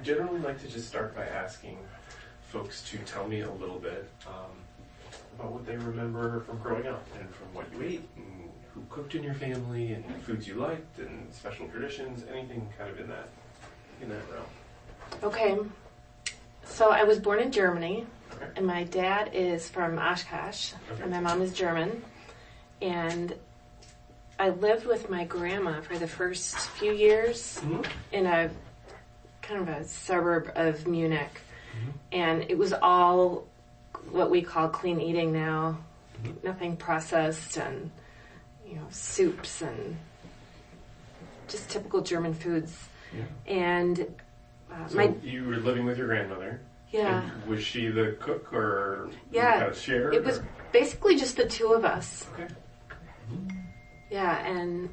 generally like to just start by asking folks to tell me a little bit about what they remember from growing up and from what you ate and who cooked in your family and foods you liked and special traditions, anything kind of in that realm. Okay. So I was born in Germany, Okay. and my dad is from Oshkosh, Okay. and my mom is German. And I lived with my grandma for the first few years in a kind of a suburb of Munich. And it was all what we call clean eating now, nothing processed, and soups and just typical German foods. Yeah. And So you were living with your grandmother. Yeah. And was she the cook, or Yeah, you kind of shared? it was basically just the two of us. Okay. Yeah, and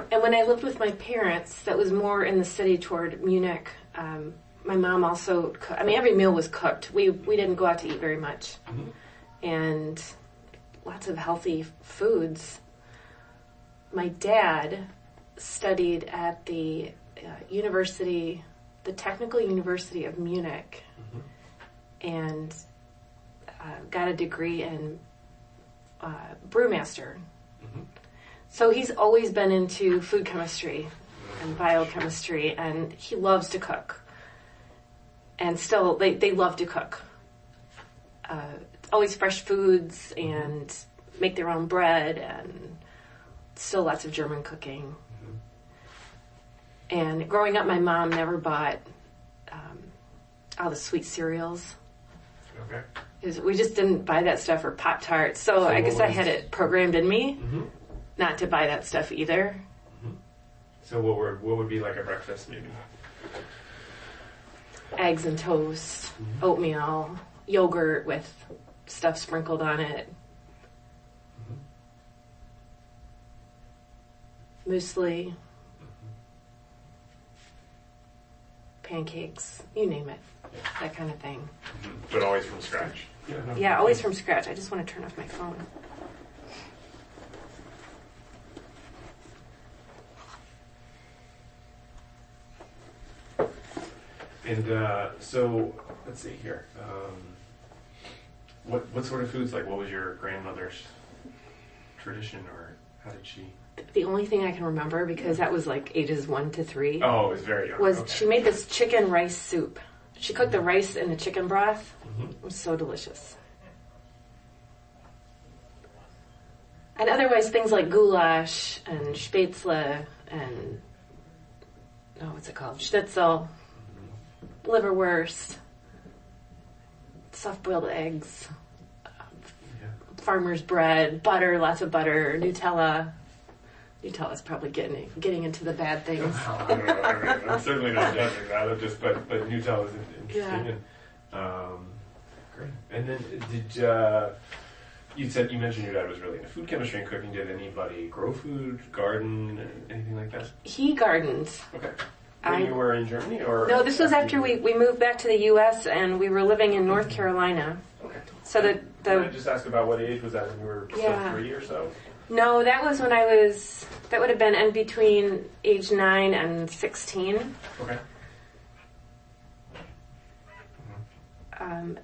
when I lived with my parents, that was more in the city toward Munich. My mom also, every meal was cooked. We didn't go out to eat very much. And lots of healthy foods. My dad studied at the university, the Technical University of Munich, and got a degree in brewmaster. So he's always been into food chemistry and biochemistry, and he loves to cook. And still, they love to cook. It's always fresh foods and make their own bread, and still lots of German cooking. And growing up, my mom never bought all the sweet cereals. Okay. We just didn't buy that stuff, or Pop-Tarts. So I guess I had it programmed in me not to buy that stuff either. So what would be like a breakfast maybe? Eggs and toast, oatmeal, yogurt with stuff sprinkled on it, muesli, pancakes, you name it, that kind of thing. But always from scratch? Yeah, always from scratch. I just want to turn off my phone. And so, let's see here. What sort of foods, what was your grandmother's tradition, or how did she? The only thing I can remember, because that was ages 1 to 3. Oh, it was very young. Was okay. She made this chicken rice soup. She cooked the rice in the chicken broth. It was so delicious. And otherwise, things like goulash and spätzle and, what's it called? Schnitzel, liverwurst, soft-boiled eggs, farmer's bread, butter, lots of butter, Nutella. Nutella's probably getting into the bad things. I don't know. I'm certainly not judging that. But Nutella is interesting. Yeah. And, great. And then you mentioned your dad was really into food chemistry and cooking. Did anybody grow food, garden, anything like that? He gardened. Okay. When you were in Germany, or no? This was after we moved back to the U.S. and we were living in North Carolina. Okay. So Can I just ask about what age was that when you were still 3 or so? No, that was when that would have been in between age 9 and 16. Okay.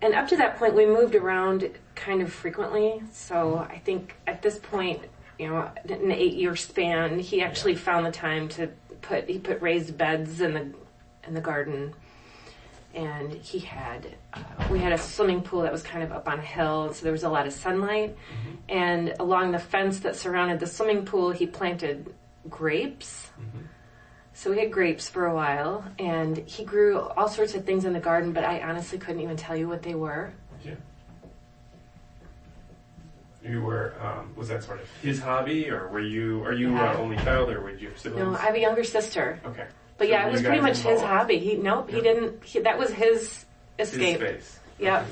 And up to that point, we moved around kind of frequently. So I think at this point, in an 8-year span, he actually found the time to put raised beds in the garden. And we had a swimming pool that was kind of up on a hill, so there was a lot of sunlight. And along the fence that surrounded the swimming pool, he planted grapes. So we had grapes for a while, and he grew all sorts of things in the garden, but I honestly couldn't even tell you what they were. Yeah. You were, was that sort of his hobby, or are you only child, or did you have siblings? No, I have a younger sister. Okay. But So it was pretty much his hobby. He didn't, that was his escape. His space. Yep. Okay.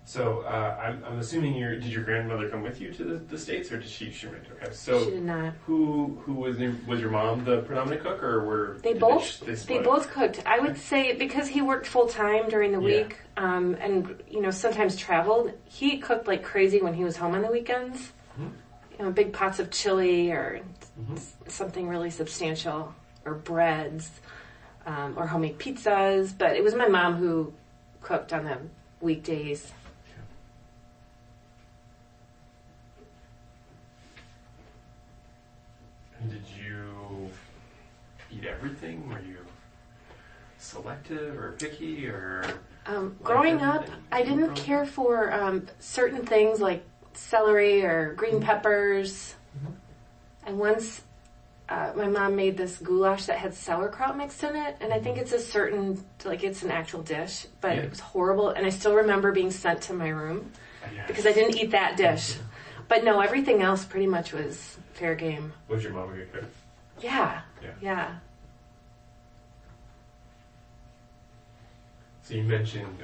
So I'm assuming did your grandmother come with you to the States, or did she moved? Okay. So She did not. Who was your mom the predominant cook, or were They both cooked. I would say because he worked full time during the week, and sometimes traveled. He cooked like crazy when he was home on the weekends. big pots of chili or Mm-hmm. something really substantial, or breads, or homemade pizzas. But it was my mom who cooked on the weekdays. And did you eat everything? Were you selective or picky or? Growing up, everything? I didn't care for certain things like celery or green peppers. Mhm. And once my mom made this goulash that had sauerkraut mixed in it, and I think it's it's an actual dish, but Yeah. it was horrible. And I still remember being sent to my room Yes. because I didn't eat that dish. But no, everything else pretty much was fair game. Was your mom a good cook? Yeah. Yeah. Yeah. So you mentioned,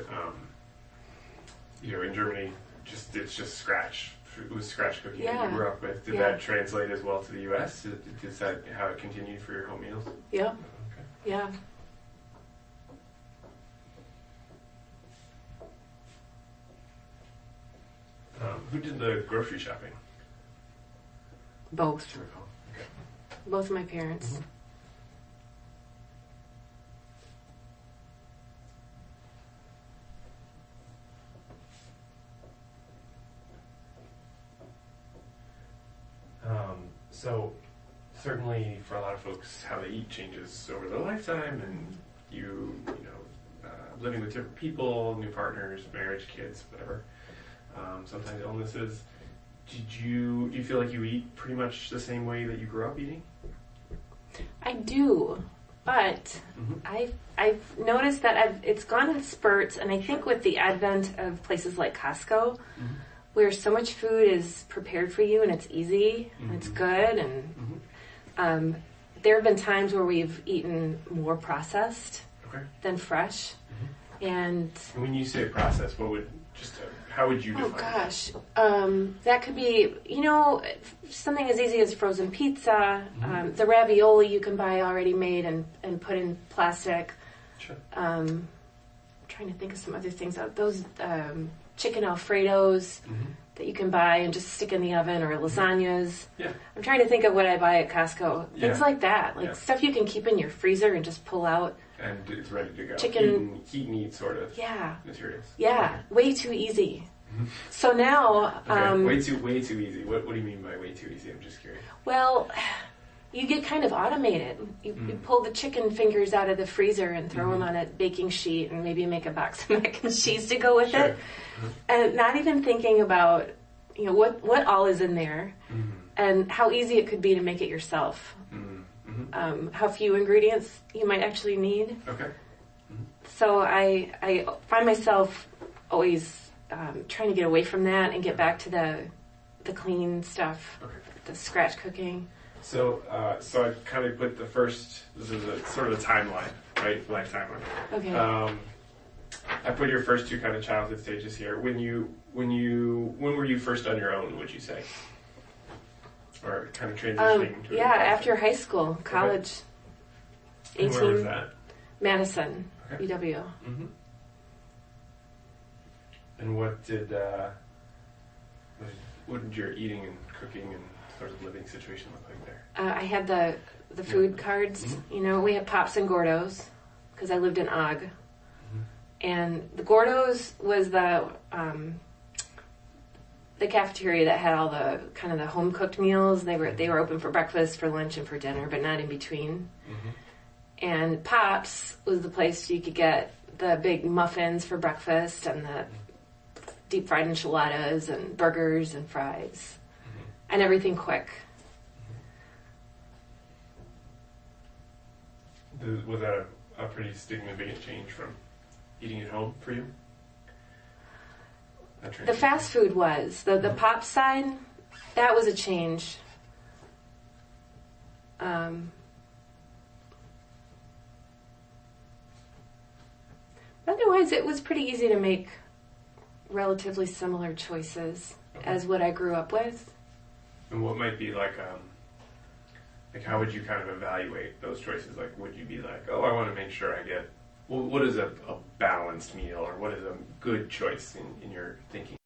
in Germany, it's just scratch. It was scratch cooking that Yeah. you grew up with. Did Yeah. that translate as well to the U.S.? Is that how it continued for your home meals? Yep. Okay. Yeah. Who did the grocery shopping? Both. Do you recall? Okay. Both of my parents. Mhm. So certainly for a lot of folks, how they eat changes over their lifetime, and living with different people, new partners, marriage, kids, whatever. Sometimes illnesses. Do you feel like you eat pretty much the same way that you grew up eating? I do, but I've noticed that it's gone in spurts, and I think with the advent of places like Costco, where so much food is prepared for you and it's easy and it's good, and there have been times where we've eaten more processed than fresh. And when you say processed, how would you define oh gosh, that could be something as easy as frozen pizza, the ravioli you can buy already made and put in plastic. Sure. Trying to think of some other things. Those chicken Alfredos that you can buy and just stick in the oven, or lasagnas. Yeah. I'm trying to think of what I buy at Costco. Things Yeah. like that, stuff you can keep in your freezer and just pull out. And it's ready to go. Chicken. Heat and eat sort of Yeah. materials. Yeah. Way too easy. So now, Okay. Way too easy. What do you mean by way too easy? I'm just curious. well, you get kind of automated. You pull the chicken fingers out of the freezer and throw them on a baking sheet, and maybe make a box of mac and cheese to go with it, and not even thinking about what all is in there, and how easy it could be to make it yourself. How few ingredients you might actually need. Okay. So I find myself always trying to get away from that and get back to the clean stuff, the scratch cooking. So I kind of put this is a sort of a timeline, right? Life timeline. Okay. I put your first two kind of childhood stages here. When were you first on your own, would you say? Or kind of transitioning to after high school, college. Okay. 18. And where was that? Madison, Okay. UW. Mm-hmm. And what did your eating and cooking and sort of living situation look like there? I had the food cards. We had Pops and Gordos because I lived in Og. And the Gordos was the cafeteria that had all the kind of the home cooked meals. They were open for breakfast, for lunch, and for dinner, but not in between. And Pops was the place you could get the big muffins for breakfast and the deep fried enchiladas and burgers and fries and everything quick. Was that a pretty significant change from eating at home for you? The fast food was. The Pop side, that was a change. Otherwise, it was pretty easy to make relatively similar choices as what I grew up with. And what might be like how would you kind of evaluate those choices? Like, would you be like, oh, I want to make sure I get, what is a balanced meal, or what is a good choice in your thinking?